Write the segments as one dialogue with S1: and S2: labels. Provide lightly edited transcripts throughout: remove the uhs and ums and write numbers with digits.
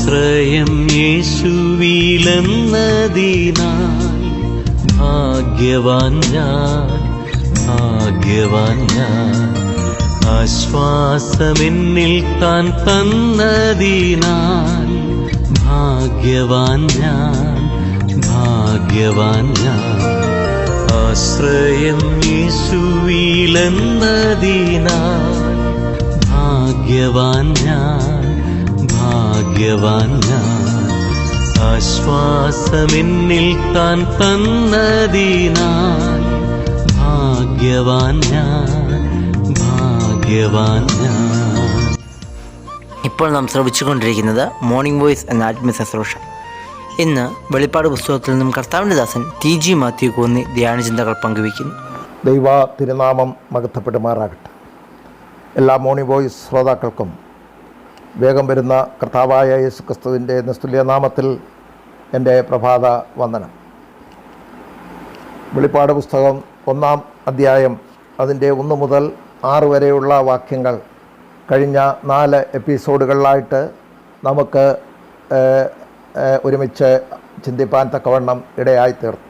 S1: ആശ്രയം യേശുവിലെന്നതിനാൽ ഭാഗ്യവാൻ ഞാൻ, ഭാഗ്യവാൻ ഞാൻ. ആശ്വാസമെന്നിൽ താൻ തന്നതിനാൽ ഭാഗ്യവാൻ ഞാൻ, ഭാഗ്യവാൻ ഞാൻ. ആശ്രയം യേശുവിലെന്നതിനാൽ ഭാഗ്യവാൻ ഞാൻ, ഭാഗ്യവാൻ ഞാൻ. ആശ്വാസമെന്നിൽ താൻ തന്നതിനാൽ ഭാഗ്യവാൻ ഞാൻ, ഭാഗ്യവാൻ ഞാൻ.
S2: ഇപ്പോൾ നാം ശ്രവിച്ചുകൊണ്ടിരിക്കുന്നത് മോർണിംഗ് വോയിസ് എന്ന ആത്മീയ ശുശ്രൂഷ. ഇന്ന് വെളിപ്പാട് പുസ്തകത്തിൽ നിന്നും കർത്താവിൻ്റെ ദാസൻ TG മാത്യു കോന്നി ധ്യാനചിന്തകൾ പങ്കുവയ്ക്കുന്നു.
S3: ദൈവ തിരുനാമം മഹത്വപ്പെടുമാറാകട്ടെ. എല്ലാ മോർണിംഗ് വോയിസ് ശ്രോതാക്കൾക്കും വേഗം വരുന്ന കർത്താവായ യേശുക്രിസ്തുവിൻ്റെ നിസ്തുല്യ നാമത്തിൽ എൻ്റെ പ്രഭാത വന്ദനം. വെളിപ്പാട് പുസ്തകം 1-ാം അധ്യായം അതിൻ്റെ 1 മുതൽ 6 വരെയുള്ള വാക്യങ്ങൾ കഴിഞ്ഞ 4 എപ്പിസോഡുകളിലായിട്ട് നമുക്ക് ഒരുമിച്ച് ചിന്തിപ്പാൻ തക്കവണ്ണം ഇടയായിത്തീർന്നു.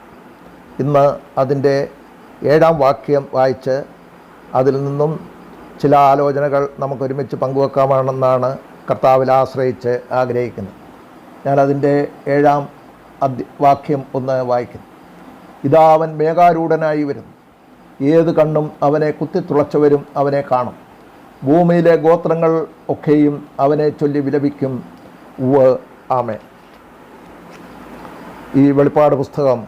S3: ഇന്ന് അതിൻ്റെ 7-ാം വാക്യം വായിച്ച് അതിൽ നിന്നും ചില ആലോചനകൾ നമുക്കൊരുമിച്ച് പങ്കുവെക്കാമെന്നാണ് കർത്താവിൽ ആശ്രയിച്ച് ആഗ്രഹിക്കുന്നത്. ഞാനതിൻ്റെ 7-ാം വാക്യം ഒന്ന് വായിക്കുന്നു. ഇതാ അവൻ മേഘാരൂഢനായി വരുന്നു, ഏത് കണ്ണും അവനെ കുത്തിത്തുളച്ചവരും അവനെ കാണും. ഭൂമിയിലെ ഗോത്രങ്ങൾ ഒക്കെയും അവനെ ചൊല്ലി വിലപിക്കും. ഉവ്വ് ആമേൻ. ഈ വെളിപ്പാട് പുസ്തകം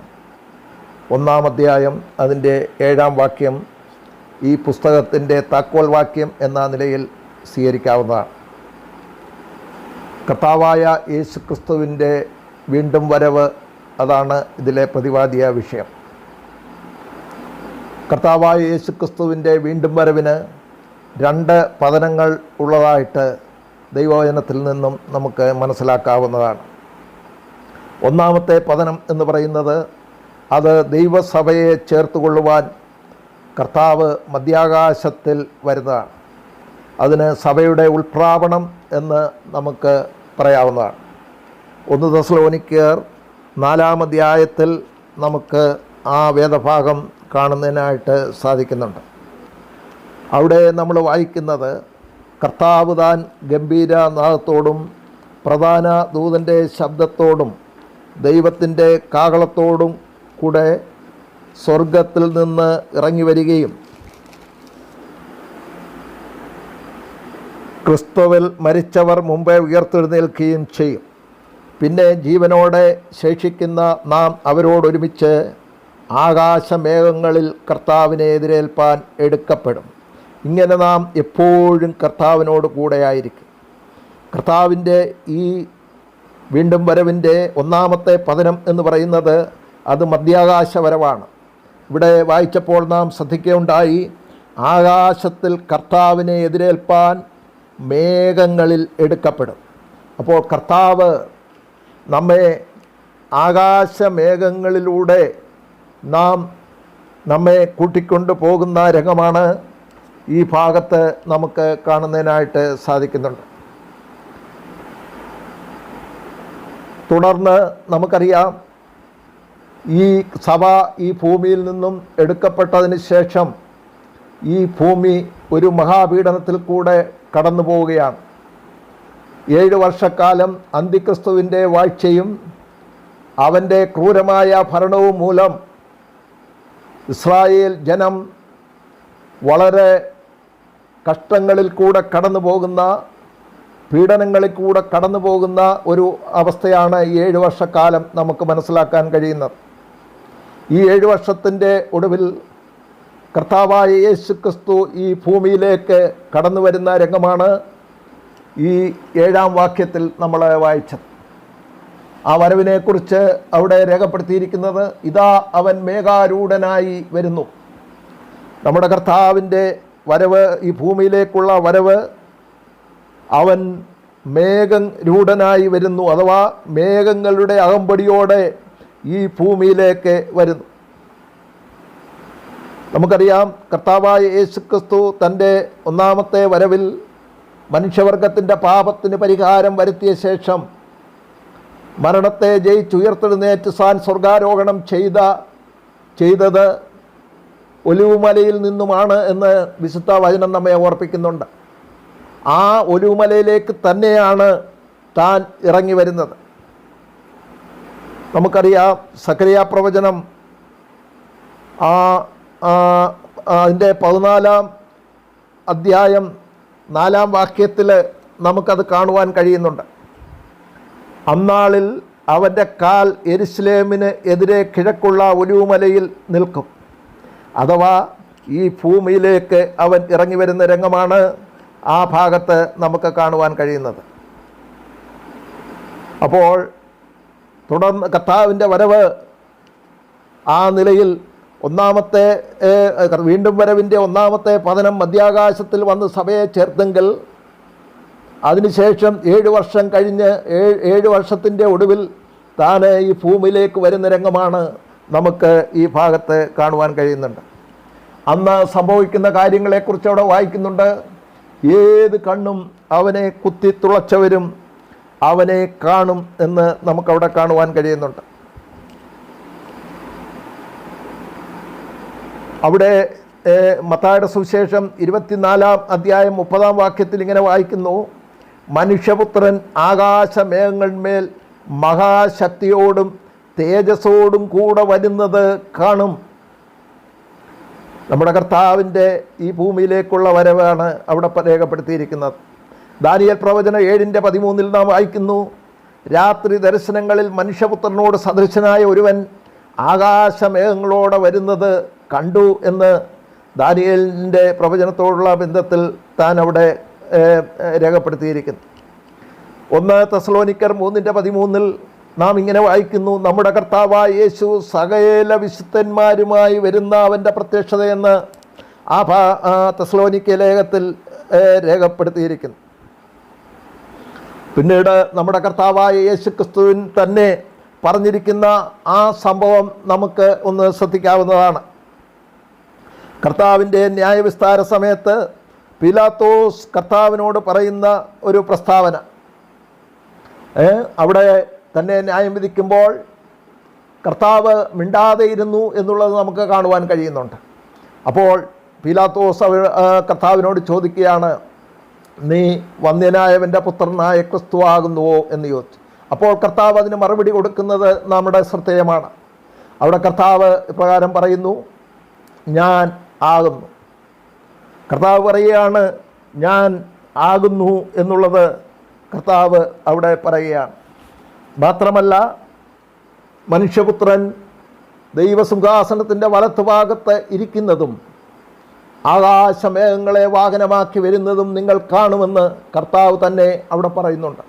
S3: 1-ാം അധ്യായം അതിൻ്റെ 7-ാം വാക്യം ഈ പുസ്തകത്തിൻ്റെ താക്കോൽ വാക്യം എന്ന നിലയിൽ സ്വീകരിക്കാവുന്നതാണ്. കർത്താവായ യേശുക്രിസ്തുവിൻ്റെ വീണ്ടും വരവ്, അതാണ് ഇതിലെ പ്രതിപാദ്യ വിഷയം. കർത്താവായ യേശുക്രിസ്തുവിൻ്റെ വീണ്ടും വരവിന് 2 പതനങ്ങൾ ഉള്ളതായിട്ട് ദൈവവചനത്തിൽ നിന്നും നമുക്ക് മനസ്സിലാക്കാവുന്നതാണ്. 1-ാമത്തെ പതനം എന്ന് പറയുന്നത് അത് ദൈവസഭയെ ചേർത്തുകൊള്ളുവാൻ കർത്താവ് മധ്യാകാശത്തിൽ വരുന്നതാണ്. അതിന് സഭയുടെ ഉൾപ്രാവണം എന്ന് നമുക്ക് പറയാവുന്നതാണ്. 1 തെസ്സലോനിക്കർ 4-ാം അധ്യായത്തിൽ നമുക്ക് ആ വേദഭാഗം കാണുന്നതിനായിട്ട് സാധിക്കുന്നുണ്ട്. അവിടെ നമ്മൾ വായിക്കുന്നത്, കർത്താവ് താൻ ഗംഭീരനാദത്തോടും പ്രധാന ദൂതൻ്റെ ശബ്ദത്തോടും ദൈവത്തിൻ്റെ കാഹളത്തോടും കൂടെ സ്വർഗത്തിൽ നിന്ന് ഇറങ്ങി വരികയും ക്രിസ്തുവിൽ മരിച്ചവർ മുമ്പേ ഉയർത്തെഴുന്നേൽക്കുകയും ചെയ്യും. പിന്നെ ജീവനോടെ ശേഷിക്കുന്ന നാം അവരോടൊരുമിച്ച് ആകാശമേഘങ്ങളിൽ കർത്താവിനെ എതിരേൽപ്പാൻ എടുക്കപ്പെടും. ഇങ്ങനെ നാം എപ്പോഴും കർത്താവിനോട് കൂടെയായിരിക്കും. കർത്താവിൻ്റെ ഈ വീണ്ടും വരവിൻ്റെ 1-ാമത്തെ പതനം എന്ന് പറയുന്നത് അത് മധ്യാകാശ വരവാണ്. ഇവിടെ വായിച്ചപ്പോൾ നാം ശ്രദ്ധിക്കുകയുണ്ടായി, ആകാശത്തിൽ കർത്താവിനെ എതിരേൽപ്പാൻ മേഘങ്ങളിൽ എടുക്കപ്പെടും. അപ്പോൾ കർത്താവ് ആകാശമേഘങ്ങളിലൂടെ നമ്മെ കൂട്ടിക്കൊണ്ട് പോകുന്ന രംഗമാണ് ഈ ഭാഗത്ത് നമുക്ക് കാണുന്നതിനായിട്ട് സാധിക്കുന്നുണ്ട്. തുടർന്ന് നമുക്കറിയാം, ഈ സഭ ഈ ഭൂമിയിൽ നിന്നും എടുക്കപ്പെട്ടതിന് ശേഷം ഈ ഭൂമി ഒരു മഹാപീഡനത്തിൽ കൂടെ കടന്നു പോവുകയാണ്. 7 വർഷക്കാലം അന്തിക്രിസ്തുവിൻ്റെ വാഴ്ചയും അവൻ്റെ ക്രൂരമായ ഭരണവും മൂലം ഇസ്രായേൽ ജനം വളരെ കഷ്ടങ്ങളിൽ കൂടെ കടന്നു പോകുന്ന, പീഡനങ്ങളിൽ കൂടെ കടന്നു പോകുന്ന ഒരു അവസ്ഥയാണ് ഈ 7 വർഷക്കാലം നമുക്ക് മനസ്സിലാക്കാൻ കഴിയുന്നത്. ഈ 7 വർഷത്തിൻ്റെ ഒടുവിൽ കർത്താവായ യേശുക്രിസ്തു ഈ ഭൂമിയിലേക്ക് കടന്നു വരുന്ന രംഗമാണ് ഈ 7-ാം വാക്യത്തിൽ നമ്മൾ വായിച്ചത്. ആ വരവിനെക്കുറിച്ച് അവിടെ രേഖപ്പെടുത്തിയിരിക്കുന്നത്, ഇതാ അവൻ മേഘാരൂഢനായി വരുന്നു. നമ്മുടെ കർത്താവിൻ്റെ വരവ്, ഈ ഭൂമിയിലേക്കുള്ള വരവ്, അവൻ മേഘരൂഢനായി വരുന്നു, അഥവാ മേഘങ്ങളുടെ അകമ്പടിയോടെ ഈ ഭൂമിയിലേക്ക് വരുന്നു. നമുക്കറിയാം, കർത്താവായ യേശുക്രിസ്തു തൻ്റെ 1-ാമത്തെ വരവിൽ മനുഷ്യവർഗത്തിൻ്റെ പാപത്തിന് പരിഹാരം വരുത്തിയ ശേഷം മരണത്തെ ജയിച്ചുയർത്തെഴുന്നേറ്റ് താൻ സ്വർഗാരോഹണം ചെയ്തത് ഒലിവുമലയിൽ നിന്നുമാണ് എന്ന് വിശുദ്ധ വചനം നമ്മെ ഓർപ്പിക്കുന്നുണ്ട്. ആ ഒലിവുമലയിലേക്ക് തന്നെയാണ് താൻ ഇറങ്ങി വരുന്നത്. നമുക്കറിയാം സക്കറിയ പ്രവചനം അതിൻ്റെ 14-ാം അധ്യായം 4-ാം വാക്യത്തിൽ നമുക്കത് കാണുവാൻ കഴിയുന്നുണ്ട്. അന്നാളിൽ അവൻ്റെ കാൽ യെരുശലേമിന് എതിരെ കിഴക്കുള്ള ഒലിവുമലയിൽ നിൽക്കും. അഥവാ ഈ ഭൂമിയിലേക്ക് അവൻ ഇറങ്ങി വരുന്ന രംഗമാണ് ആ ഭാഗത്ത് നമുക്ക് കാണുവാൻ കഴിയുന്നത്. അപ്പോൾ തുടർന്ന് കർത്താവിൻ്റെ വരവ് ആ നിലയിൽ വീണ്ടും വരവിൻ്റെ ഒന്നാമത്തെ പതനം മധ്യാകാശത്തിൽ വന്ന് സഭയെ ചേർത്തെങ്കിൽ അതിനുശേഷം 7 വർഷം കഴിഞ്ഞ് 7 വർഷത്തിൻ്റെ ഒടുവിൽ താൻ ഈ ഭൂമിയിലേക്ക് വരുന്ന രംഗമാണ് നമുക്ക് ഈ ഭാഗത്ത് കാണുവാൻ കഴിയുന്നുണ്ട്. അന്ന് സംഭവിക്കുന്ന കാര്യങ്ങളെക്കുറിച്ച് അവിടെ വായിക്കുന്നുണ്ട്. ഏത് കണ്ണും അവനെ കുത്തിത്തുളച്ചവരും അവനെ കാണും എന്ന് നമുക്കവിടെ കാണുവാൻ കഴിയുന്നുണ്ട്. അവിടെ മത്തായിയുടെ സുവിശേഷം 24-ാം അധ്യായം 30-ാം വാക്യത്തിൽ ഇങ്ങനെ വായിക്കുന്നു, മനുഷ്യപുത്രൻ ആകാശമേഘങ്ങളിന്മേൽ മഹാശക്തിയോടും തേജസ്സോടും കൂടെ വരുന്നത് കാണും. നമ്മുടെ കർത്താവിൻ്റെ ഈ ഭൂമിയിലേക്കുള്ള വരവാണ് അവിടെ രേഖപ്പെടുത്തിയിരിക്കുന്നത്. ദാനിയേൽ പ്രവചനം 7:13 നാം വായിക്കുന്നു, രാത്രി ദർശനങ്ങളിൽ മനുഷ്യപുത്രനോട് സദൃശനായ ഒരുവൻ ആകാശമേഘങ്ങളോടെ വരുന്നത് കണ്ടു എന്ന് ദാനിയേലിൻ്റെ പ്രവചനത്തോടുള്ള ബന്ധത്തിൽ താൻ അവിടെ രേഖപ്പെടുത്തിയിരിക്കുന്നു. 1 തെസ്സലോനിക്കർ 3:13 നാം ഇങ്ങനെ വായിക്കുന്നു, നമ്മുടെ കർത്താവായ യേശു സകല വിശുദ്ധന്മാരുമായി വരുന്ന അവൻ്റെ പ്രത്യക്ഷതയെന്ന് ആ തെസ്സലോനിക്ക ലേഖത്തിൽ രേഖപ്പെടുത്തിയിരിക്കുന്നു. പിന്നീട് നമ്മുടെ കർത്താവായ യേശു ക്രിസ്തുവിൻ തന്നെ പറഞ്ഞിരിക്കുന്ന ആ സംഭവം നമുക്ക് ഒന്ന് ശ്രദ്ധിക്കാവുന്നതാണ്. കർത്താവിൻ്റെ ന്യായവിസ്താര സമയത്ത് പീലാത്തോസ് കർത്താവിനോട് പറയുന്ന ഒരു പ്രസ്താവന, അവിടെ തന്നെ ന്യായം വിധിക്കുമ്പോൾ കർത്താവ് മിണ്ടാതെ ഇരുന്നു എന്നുള്ളത് നമുക്ക് കാണുവാൻ കഴിയുന്നുണ്ട്. അപ്പോൾ പീലാത്തോസ് കർത്താവിനോട് ചോദിക്കുകയാണ്, നീ വന്ധ്യനായവൻ്റെ പുത്രനായ ക്രിസ്തു ആകുന്നുവോ എന്ന് ചോദിച്ചു. അപ്പോൾ കർത്താവ് അതിന് മറുപടി കൊടുക്കുന്നത് നമ്മുടെ ശ്രദ്ധേയമാണ്. അവിടെ കർത്താവ് ഇപ്രകാരം പറയുന്നു, ഞാൻ ആകുന്നു. കർത്താവ് പറയുകയാണ് ഞാൻ ആകുന്നു എന്നുള്ളത് കർത്താവ് അവിടെ പറയുകയാണ്. മാത്രമല്ല മനുഷ്യപുത്രൻ ദൈവസിംഹാസനത്തിൻ്റെ വലത്തുഭാഗത്ത് ഇരിക്കുന്നതും ആകാശമേഘങ്ങളെ വാഹനമാക്കി വരുന്നതും നിങ്ങൾ കാണുമെന്ന് കർത്താവ് തന്നെ അവിടെ പറയുന്നുണ്ട്.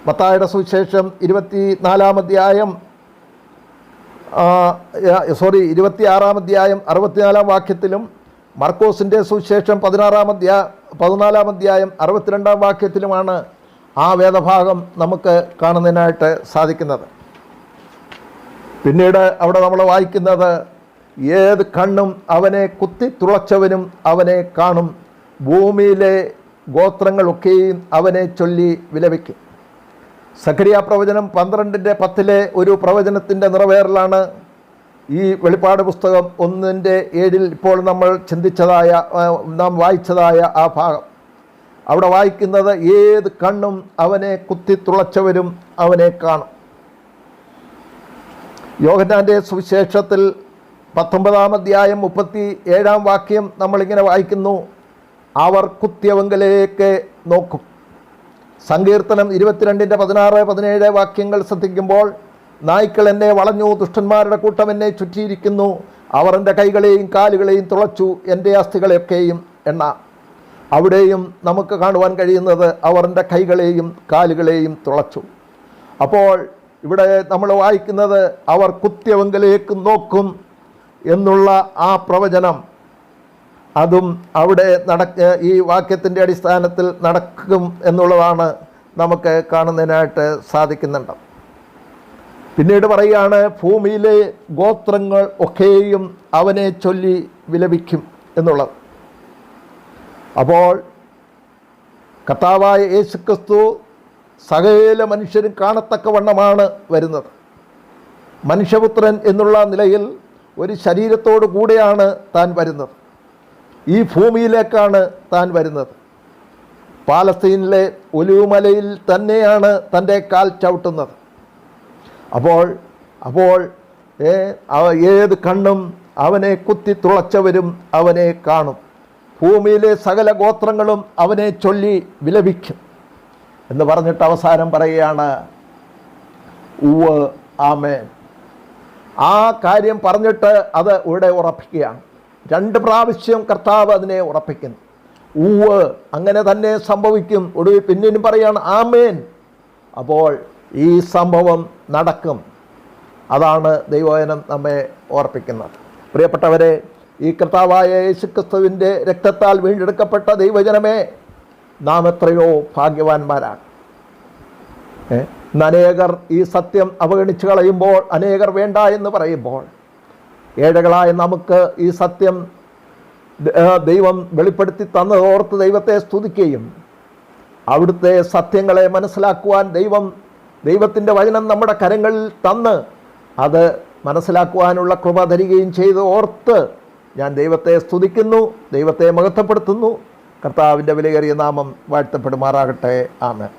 S3: മത്തായിയുടെ സുവിശേഷം 26-ാം അധ്യായം 64-ാം വാക്യത്തിലും മർക്കോസിൻ്റെ സുവിശേഷം 14-ാം അധ്യായം 62-ാം വാക്യത്തിലുമാണ് ആ വേദഭാഗം നമുക്ക് കാണുന്നതിനായിട്ട് സാധിക്കുന്നത്. പിന്നീട് അവിടെ നമ്മൾ വായിക്കുന്നത്, ഏത് കണ്ണും അവനെ കുത്തിത്തുളച്ചവനും അവനെ കാണും, ഭൂമിയിലെ ഗോത്രങ്ങളൊക്കെയും അവനെ ചൊല്ലി വിലപിക്കും. സഖരിയ പ്രവചനം 12:10 ഒരു പ്രവചനത്തിൻ്റെ നിറവേറലാണ് ഈ വെളിപ്പാട് പുസ്തകം 1:7 ഇപ്പോൾ നാം വായിച്ചതായ ആ ഭാഗം. അവിടെ വായിക്കുന്നത്, ഏത് കണ്ണും അവനെ കുത്തിത്തുളച്ചവരും അവനെ കാണും. യോഹന്നാൻ്റെ സുവിശേഷത്തിൽ 19-ാം അധ്യായം 37-ാം വാക്യം നമ്മളിങ്ങനെ വായിക്കുന്നു, അവർ കുത്തിയവങ്കലേക്ക് നോക്കും. സങ്കീർത്തനം 22:16-17 വാക്യങ്ങൾ ശ്രദ്ധിക്കുമ്പോൾ, നായ്ക്കൾ എന്നെ വളഞ്ഞു, ദുഷ്ടന്മാരുടെ കൂട്ടം എന്നെ ചുറ്റിയിരിക്കുന്നു, അവർ എൻ്റെ കൈകളെയും കാലുകളെയും തുളച്ചു, എൻ്റെ അസ്ഥികളെയൊക്കെയും എണ്ണ. അവിടെയും നമുക്ക് കാണുവാൻ കഴിയുന്നത് അവർ എൻ്റെ കൈകളെയും കാലുകളെയും തുളച്ചു. അപ്പോൾ ഇവിടെ നമ്മൾ വായിക്കുന്നത് അവർ കുത്തിയവങ്കലേക്ക് നോക്കും എന്നുള്ള ആ പ്രവചനം, അതും അവിടെ ഈ വാക്യത്തിൻ്റെ അടിസ്ഥാനത്തിൽ നടക്കും എന്നുള്ളതാണ് നമുക്ക് കാണുന്നതിനായിട്ട് സാധിക്കുന്നുണ്ട്. പിന്നീട് പറയുകയാണ്, ഭൂമിയിലെ ഗോത്രങ്ങൾ ഒക്കെയും അവനെ ചൊല്ലി വിലപിക്കും എന്നുള്ളത്. അപ്പോൾ കർത്താവായ യേശുക്രിസ്തു സകല മനുഷ്യരും കാണത്തക്കവണ്ണമാണ് വരുന്നത്. മനുഷ്യപുത്രൻ എന്നുള്ള നിലയിൽ ഒരു ശരീരത്തോടു കൂടെയാണ് താൻ വരുന്നത്. ഈ ഭൂമിയിലേക്കാണ് താൻ വരുന്നത്. പാലസ്തീനിലെ ഒലിവുമലയിൽ തന്നെയാണ് തൻ്റെ കാൽ ചവിട്ടുന്നത്. അപ്പോൾ ഏത് കണ്ണും അവനെ കുത്തി തുളച്ചവരും അവനെ കാണും. ഭൂമിയിലെ സകല ഗോത്രങ്ങളും അവനെ ചൊല്ലി വിലപിക്കും എന്ന് പറഞ്ഞിട്ട് അവസാനം പറയുകയാണ്, ഉവ്വ് ആമേൻ. ആ കാര്യം പറഞ്ഞിട്ട് അത് ഇവിടെ ഉറപ്പിക്കുകയാണ്. 2 പ്രാവശ്യം കർത്താവ് അതിനെ ഉറപ്പിക്കുന്നു. ഉവ്വ്, അങ്ങനെ തന്നെ സംഭവിക്കും. ഒടുവിൽ പിന്നെയും പറയാണ് ആമേൻ. അപ്പോൾ ഈ സംഭവം നടക്കും. അതാണ് ദൈവവചനം നമ്മെ ഓർപ്പിക്കുന്നത്. പ്രിയപ്പെട്ടവരെ, ഈ കർത്താവായ യേശുക്രിസ്തുവിൻ്റെ രക്തത്താൽ വീണ്ടെടുക്കപ്പെട്ട ദൈവജനമേ, നാം എത്രയോ ഭാഗ്യവാന്മാരാണ്. ഇന്ന് അനേകർ ഈ സത്യം അവഗണിച്ച് കളയുമ്പോൾ, അനേകർ വേണ്ട എന്ന് പറയുമ്പോൾ, ഏഴകളായ നമുക്ക് ഈ സത്യം ദൈവം വെളിപ്പെടുത്തി തന്നതോർത്ത് ദൈവത്തെ സ്തുതിക്കുകയും അവിടുത്തെ സത്യങ്ങളെ മനസ്സിലാക്കുവാൻ ദൈവത്തിൻ്റെ വചനം നമ്മുടെ കരങ്ങളിൽ തന്ന് അത് മനസ്സിലാക്കുവാനുള്ള കൃപ തരികയും ചെയ്ത് ഓർത്ത് ഞാൻ ദൈവത്തെ സ്തുതിക്കുന്നു, ദൈവത്തെ മഹത്വപ്പെടുത്തുന്നു. കർത്താവിൻ്റെ വിലയേറിയ നാമം വാഴ്ത്തപ്പെടുമാറാകട്ടെ. ആമേൻ.